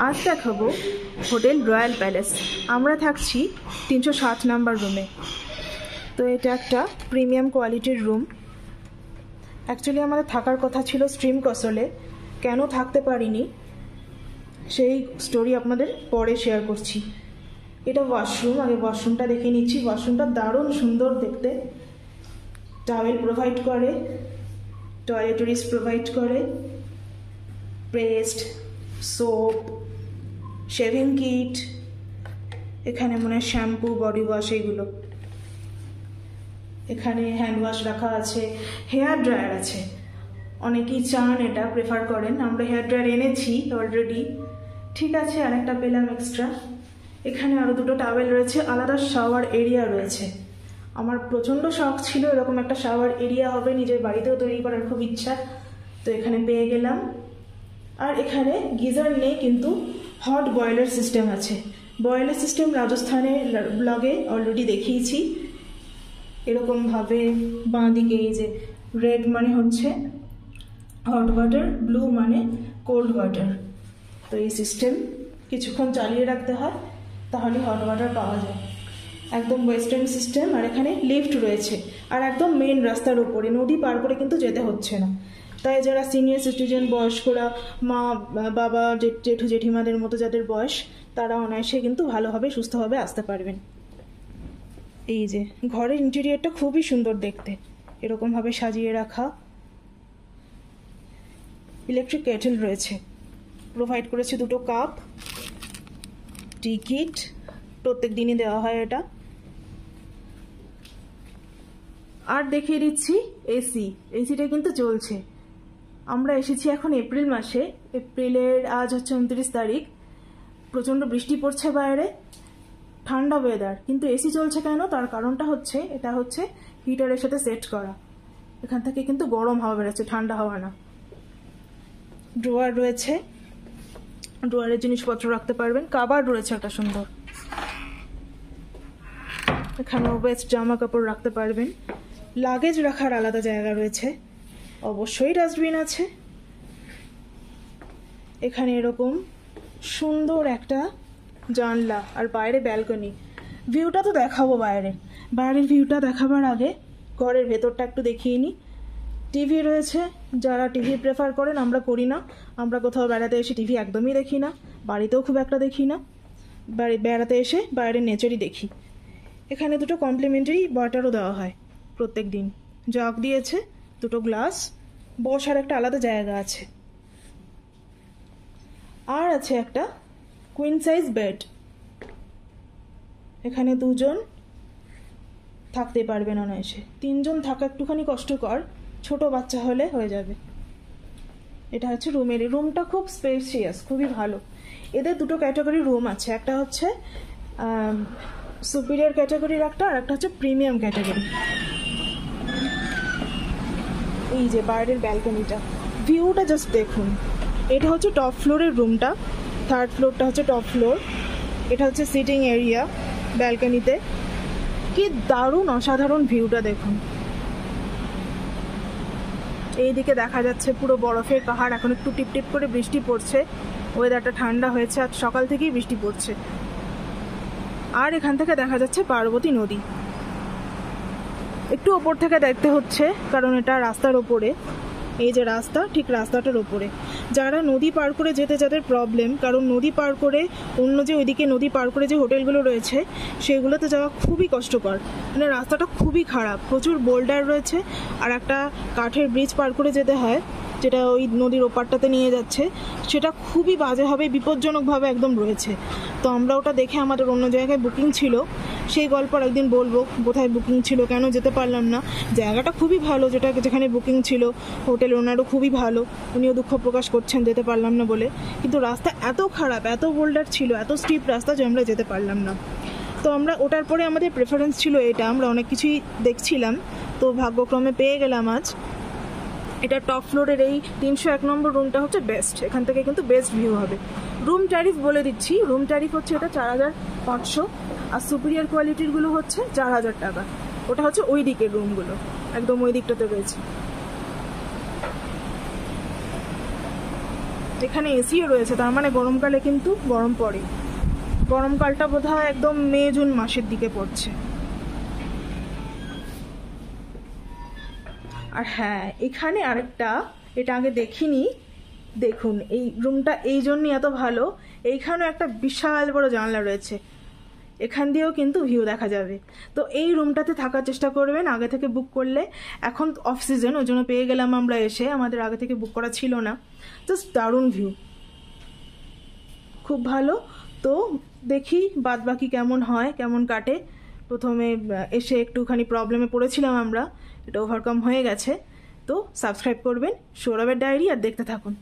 আজ দেখাবো hotel royal palace. আমরা থাকছি 360 নাম্বার রুমে। তো এটা একটা প্রিমিয়াম কোয়ালিটির রুম। অ্যাকচুয়ালি আমাদের থাকার কথা ছিল স্ট্রিম ক্যাসলে, কেন থাকতে পারিনি সেই স্টোরি আপনাদের পরে শেয়ার করছি। এটা ওয়াশরুম, আগে ওয়াশরুমটা দেখে নিচ্ছি। ওয়াশরুমটা দারুণ সুন্দর দেখতে। টাওয়েল প্রোভাইড করে, টয়লেটরিজ প্রোভাইড করে, পেস্ট, সোপ, শেভিং কিট, এখানে মনে হয় শ্যাম্পু, বডি ওয়াশ, এইগুলো। এখানে হ্যান্ড ওয়াশ রাখা আছে, হেয়ার ড্রায়ার আছে। অনেকেই চান, এটা প্রেফার করেন। আমরা হেয়ার ড্রায়ার এনেছি অলরেডি, ঠিক আছে, আর একটা পেলাম এক্সট্রা। এখানে আরও দুটো টাওয়েল রয়েছে, আলাদা শাওয়ার এরিয়া রয়েছে। আমার প্রচণ্ড শখ ছিল এরকম একটা শাওয়ার এরিয়া হবে, নিজের বাড়িতেও তৈরি করার খুব ইচ্ছা, তো এখানে পেয়ে গেলাম। আর এখানে গিজার নেই, কিন্তু হট বয়লার সিস্টেম আছে। বয়লার সিস্টেম রাজস্থানের ব্লগে অলরেডি দেখিয়েছি। এরকমভাবে বাঁ দিকে এই যে রেড মানে হচ্ছে হট ওয়াটার, ব্লু মানে কোল্ড ওয়াটার। তো এই সিস্টেম কিছুক্ষণ চালিয়ে রাখতে হয়, তাহলে হট ওয়াটার পাওয়া যায়। একদম ওয়েস্টার্ন সিস্টেম। আর এখানে লিফট রয়েছে, আর একদম মেন রাস্তার উপরে, নদী পার করে কিন্তু যেতে হচ্ছে না। তাই যারা সিনিয়র সিটিজেন, বয়স্করা, মা বাবা, জেঠু জেঠিমাদের মতো যাদের বয়স, তারা অনায়াসে কিন্তু ভালোভাবে সুস্থভাবে আসতে পারবেন। এই যে ঘরের ইন্টেরিয়রটা খুবই সুন্দর দেখতে, এরকমভাবে সাজিয়ে রাখা। ইলেকট্রিক কেটেল রয়েছে, প্রোভাইড করেছে দুটো কাপ, টিকিট, প্রত্যেক দিনই দেওয়া হয় এটা। আর দেখিয়ে দিচ্ছি এসিটা কিন্তু চলছে। আমরা এসেছি এখন এপ্রিল মাসে, এপ্রিলের আজ হচ্ছে 29 তারিখ। প্রচণ্ড বৃষ্টি পড়ছে বাইরে, ঠান্ডা ওয়েদার, কিন্তু এসি চলছে কেন? তার কারণটা হচ্ছে, এটা হচ্ছে হিটারের সাথে সেট করা। এখান থেকে কিন্তু গরম হাওয়া বেরোচ্ছে, ঠান্ডা হাওয়া না। ড্রয়ার রয়েছে, ড্রয়ারের জিনিসপত্র রাখতে পারবেন। কাভার রয়েছে একটা সুন্দর, এখানে ওয়েস্ট জামা কাপড় রাখতে পারবেন। লাগেজ রাখার আলাদা জায়গা রয়েছে, অবশ্যই ডাস্টবিন আছে। এখানে এরকম সুন্দর একটা জানলা, আর বাইরে ব্যালকনি। ভিউটা তো দেখাবো, বাইরের ভিউটা দেখাবার আগে ঘরের ভেতরটা একটু দেখিয়ে নিই। টিভি রয়েছে, যারা টিভি প্রেফার করেন, আমরা করি না। আমরা কোথাও বেড়াতে এসে টিভি একদমই দেখি না, বাড়িতেও খুব একটা দেখি না। বেড়াতে এসে বাইরের নেচারই দেখি। এখানে দুটো কমপ্লিমেন্টারি ওয়াটারও দেওয়া হয় প্রত্যেক দিন। জগ দিয়েছে, দুটো গ্লাস, বসার একটা আলাদা জায়গা আছে। আর আছে একটা কুইন সাইজ বেড। এখানে দুজন থাকতে পারবেন অনায়াসে। 3 জন থাকা একটুখানি কষ্টকর, ছোট বাচ্চা হলে হয়ে যাবে। এটা হচ্ছে রুমের, রুমটা খুব স্পেসিয়াস, খুবই ভালো। এদের দুটো ক্যাটাগরি রুম আছে, একটা হচ্ছে সুপিরিয়র ক্যাটাগরির একটা, আর একটা হচ্ছে প্রিমিয়াম ক্যাটাগরি। এই যে বাইরের ব্যালকনিটা, ভিউটা জাস্ট দেখুন। এটা হচ্ছে টপ ফ্লোরের রুমটা, 3rd ফ্লোরটা হচ্ছে টপ ফ্লোর। এটা হচ্ছে সিটিং এরিয়া ব্যালকনিতে। কি দারুণ অসাধারণ ভিউটা দেখুন। এইদিকে দেখা যাচ্ছে পুরো বরফের পাহাড়। এখন একটু টিপটিপ করে বৃষ্টি পড়ছে, ওয়েদারটা ঠান্ডা হয়েছে, আর সকাল থেকেই বৃষ্টি পড়ছে। আর এখান থেকে দেখা যাচ্ছে পার্বতী নদী। একটু ওপর থেকে দেখতে হচ্ছে, কারণ এটা রাস্তার ওপরে। এই যে রাস্তা, ঠিক রাস্তাটার ওপরে। যারা নদী পার করে যেতে, যাদের প্রবলেম, কারণ নদী পার করে অন্য যে ওইদিকে নদী পার করে যে হোটেলগুলো রয়েছে, সেগুলোতে যাওয়া খুবই কষ্টকর। মানে রাস্তাটা খুবই খারাপ, প্রচুর বোল্ডার রয়েছে, আর একটা কাঠের ব্রিজ পার করে যেতে হয়, যেটা ওই নদীর ওপারটাতে নিয়ে যাচ্ছে। সেটা খুবই বাজেভাবে, বিপজ্জনকভাবে একদম রয়েছে। তো আমরা ওটা দেখে আমাদের অন্য জায়গায় বুকিং ছিল, সেই গল্প একদিন বলবো, কোথায় বুকিং ছিল, কেন যেতে পারলাম না। জায়গাটা খুবই ভালো, যেখানে বুকিং ছিল, হোটেল ওনারও খুবই ভালো, উনিও দুঃখ প্রকাশ করছেন যেতে পারলাম না বলে। কিন্তু রাস্তা এত খারাপ, এত বোল্ডার ছিল, এত স্টিপ রাস্তা, যে আমরা যেতে পারলাম না। তো আমরা ওটার পরে আমাদের প্রেফারেন্স ছিল এটা, আমরা অনেক কিছুই দেখছিলাম, তো ভাগ্যক্রমে পেয়ে গেলাম আজ। এটা টপ ফ্লোরের এই 301 নম্বর রুমটা হচ্ছে বেস্ট। এখান থেকে কিন্তু বেস্ট ভিউ হবে। রুম ট্যারিফ বলে দিচ্ছি, রুম ট্যারিফ হচ্ছে এটা 4500, আর সুপিরিয়র কোয়ালিটিরগুলো হচ্ছে 4000 টাকা। ওটা হচ্ছে ওই দিকের রুমগুলো, একদম ওই দিকটাতে রয়েছে। এখানে এসিও রয়েছে, তার মানে গরমকালে কিন্তু গরম পড়ে। গরমকালটা বোধহয় একদম মে জুন মাসের দিকে পড়ছে। আর হ্যাঁ, এখানে আরেকটা, এটা আগে দেখিনি, দেখুন এই রুমটা এই জন্যই এত ভালো, এইখানেও একটা বিশাল বড় জানলা রয়েছে, এখান দিয়েও কিন্তু ভিউ দেখা যাবে। তো এই রুমটাতে থাকার চেষ্টা করবেন আগে থেকে বুক করলে। এখন অফ সিজন, ওই জন্য পেয়ে গেলাম আমরা এসে, আমাদের আগে থেকে বুক করা ছিল না। জাস্ট দারুণ ভিউ, খুব ভালো। তো দেখি বাদ বাকি কেমন হয়, কেমন কাটে। প্রথমে এসে একটুখানি প্রবলেমে পড়েছিলাম আমরা, এটা ওভারকাম হয়ে গেছে। তো সাবস্ক্রাইব করবেন সৌরভের ডায়েরি আর দেখতে থাকুন।